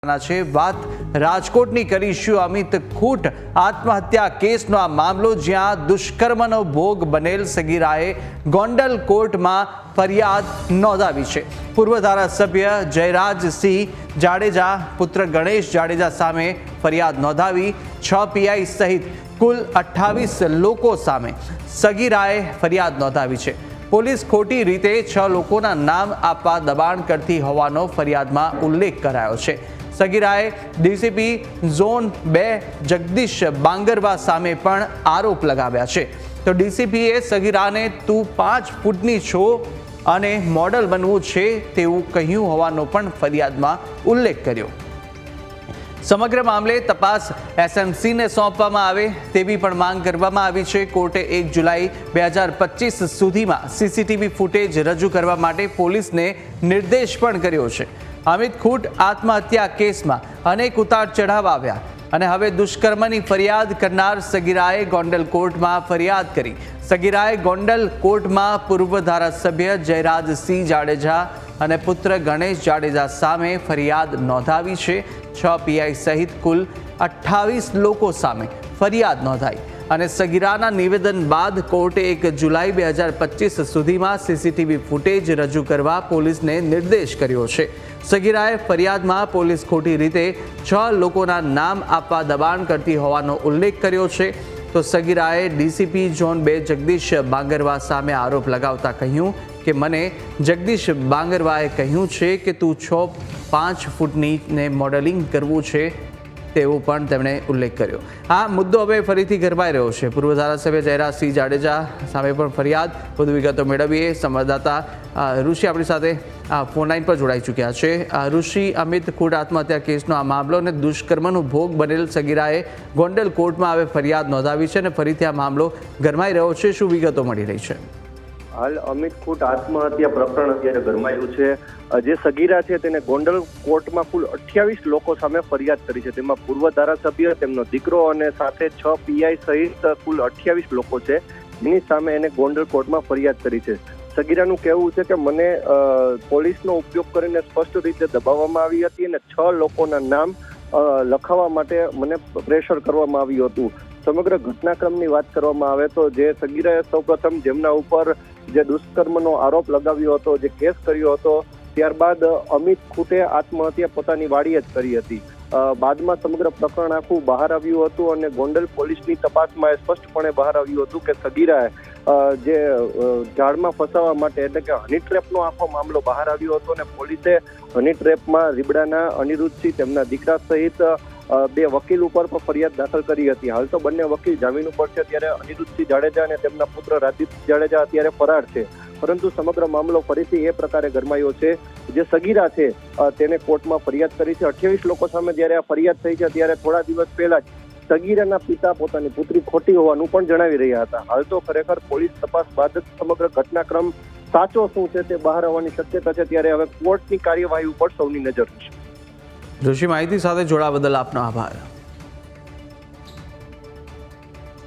છે વાત રાજકોટની કરીશું। અમિત ખૂટ આત્મહત્યા કેસનો આ મામલો, જ્યાં દુષ્કર્મનો ભોગ બનેલ સગીરાએ ગોંડલ કોર્ટમાં ફરિયાદ નોંધાવી છે। પૂર્વ ધારાસભ્ય જયરાજસિંહ જાડેજા પુત્ર ગણેશ જાડેજા સામે ફરિયાદ નોંધાવી 6 પીઆઈ સહિત કુલ 28 લોકો સામે સગીરાએ ફરિયાદ નોંધાવી છે। પોલીસ ખોટી રીતે 6 લોકોના નામ આપવા દબાણ કરતી હોવાનો ફરિયાદમાં ઉલ્લેખ કરાયો છે। સગીરાએ ડીસીપી ઝોન 2 જગદીશ બાંગરવા સામે પણ આરોપ લગાવ્યા છે। તો ડીસીપીએ સગીરાને તું 5 ફૂટની છો અને મોડલ બનવું છે તેવું કહ્યું હોવાનો પણ ફરિયાદમાં ઉલ્લેખ કર્યો। સમગ્ર મામલે તપાસ એસએમસીને સોંપવામાં આવે તેવી પણ માંગ કરવામાં આવી છે। કોર્ટે 1 જુલાઈ 2025 સુધીમાં સીસીટીવી ફૂટેજ રજૂ કરવા માટે પોલીસને નિર્દેશ પણ કર્યો છે। અમિત ખૂટ આત્મહત્યા કેસમાં અનેક ઉતાર ચઢાવ આવ્યા અને હવે દુષ્કર્મની ફરિયાદ કરનાર સગીરાએ ગોંડલ કોર્ટમાં ફરિયાદ કરી। સગીરાએ ગોંડલ કોર્ટમાં પૂર્વ ધારાસભ્ય જયરાજસિંહ જાડેજા અને પુત્ર ગણેશ જાડેજા સામે ફરિયાદ નોંધાવી છે। 6 પીઆઈ સહિત કુલ 28 લોકો સામે ફરિયાદ નોંધાઈ અને સગીરાના નિવેદન બાદ કોર્ટે 1 જુલાઈ 2025 સુધીમાં સીસીટીવી ફૂટેજ રજૂ કરવા પોલીસને નિર્દેશ કર્યો છે। સગીરાએ ફરિયાદમાં પોલીસ ખોટી રીતે 6 લોકોના નામ આપવા દબાણ કરતી હોવાનો ઉલ્લેખ કર્યો છે। તો સગીરાએ ડીસીપી ઝોન 2 જગદીશ બાંગરવા સામે આરોપ લગાવતા કહ્યું કે મને જગદીશ બાંગરવાએ કહ્યું છે કે તું 5 ફૂટની ને મોડેલિંગ કરવું છે તેવો પણ તેમણે ઉલ્લેખ કર્યો। આ મુદ્દો હવે ફરીથી ગરમાઈ રહ્યો છે। પૂર્વ ધારાસભ્ય જયરાજસિંહ જાડેજા સામે પણ ફરિયાદ। વધુ વિગતો મેળવીએ। સંવાદદાતા ઋષિ આપણી સાથે ફોન લાઈન પર જોડાઈ ચૂક્યા છે। ઋષિ, અમિત ખૂટ આત્મહત્યા કેસનો આ મામલો અને દુષ્કર્મનો ભોગ બનેલ સગીરાએ ગોંડલ કોર્ટમાં હવે ફરિયાદ નોંધાવી છે અને ફરીથી આ મામલો ગરમાઈ રહ્યો છે। શું વિગતો મળી રહી છે? હાલ અમિત ખૂટ આત્મહત્યા પ્રકરણ અત્યારે ગરમાયું છે। જે સગીરા છે તેને ગોંડલ કોર્ટમાં કુલ 28 લોકો સામે ફરિયાદ કરી છે। તેમાં પૂર્વ ધારાસભ્ય, તેમનો દીકરો અને સાથે 6 પીઆઈ સહિત કુલ 28 લોકો છે, જેની સામે એને ગોંડલ કોર્ટમાં ફરિયાદ કરી છે। સગીરાનું કહેવું છે કે મને પોલીસનો ઉપયોગ કરીને સ્પષ્ટ રીતે દબાવવામાં આવી હતી અને 6 લોકોના નામ લખાવવા માટે મને પ્રેશર કરવામાં આવ્યું હતું। સમગ્ર ઘટનાક્રમની વાત કરવામાં આવે તો જે સગીરાએ સૌપ્રથમ જેમના ઉપર જે દુષ્કર્મનો આરોપ લગાવ્યો હતો, જે કેસ કર્યો હતો, ત્યારબાદ અમિત ખૂટે આત્મહત્યા પોતાની વાડીએ જ કરી હતી। બાદમાં સમગ્ર પ્રકરણ આખું બહાર આવ્યું હતું અને ગોંડલ પોલીસની તપાસમાં એ સ્પષ્ટપણે બહાર આવ્યું હતું કે સગીરાએ જે ઝાડમાં ફસાવવા માટે એટલે કે હની ટ્રેપનો આખો મામલો બહાર આવ્યો હતો અને પોલીસે હની ટ્રેપમાં રીબડાના અનિરુદ્ધસિંહ, તેમના દીકરા સહિત 2 વકીલ ઉપર પણ ફરિયાદ દાખલ કરી હતી। હાલ તો બંને વકીલ જામીન ઉપર છે, ત્યારે અનિરુદ્ધસિંહ જાડેજા અને તેમના પુત્ર રાજદીપ જાડેજા અત્યારે ફરાર છે। પરંતુ સમગ્ર મામલો ફરીથી એ પ્રકારે ગરમાયો છે। જે સગીરા છે તેને કોર્ટમાં ફરિયાદ કરી છે। 28 લોકો સામે જ્યારે આ ફરિયાદ થઈ છે ત્યારે થોડા દિવસ પહેલા જ સગીરાના પિતા પોતાની પુત્રી ખોટી હોવાનું પણ જણાવી રહ્યા હતા। હાલ તો ખરેખર પોલીસ તપાસ બાદ જ સમગ્ર ઘટનાક્રમ સાચો શું છે તે બહાર આવવાની શક્યતા છે। ત્યારે હવે કોર્ટની કાર્યવાહી ઉપર સૌની નજર છે। ઋષિ, માહિતી સાથે જોડાવા બદલ આપનો આભાર।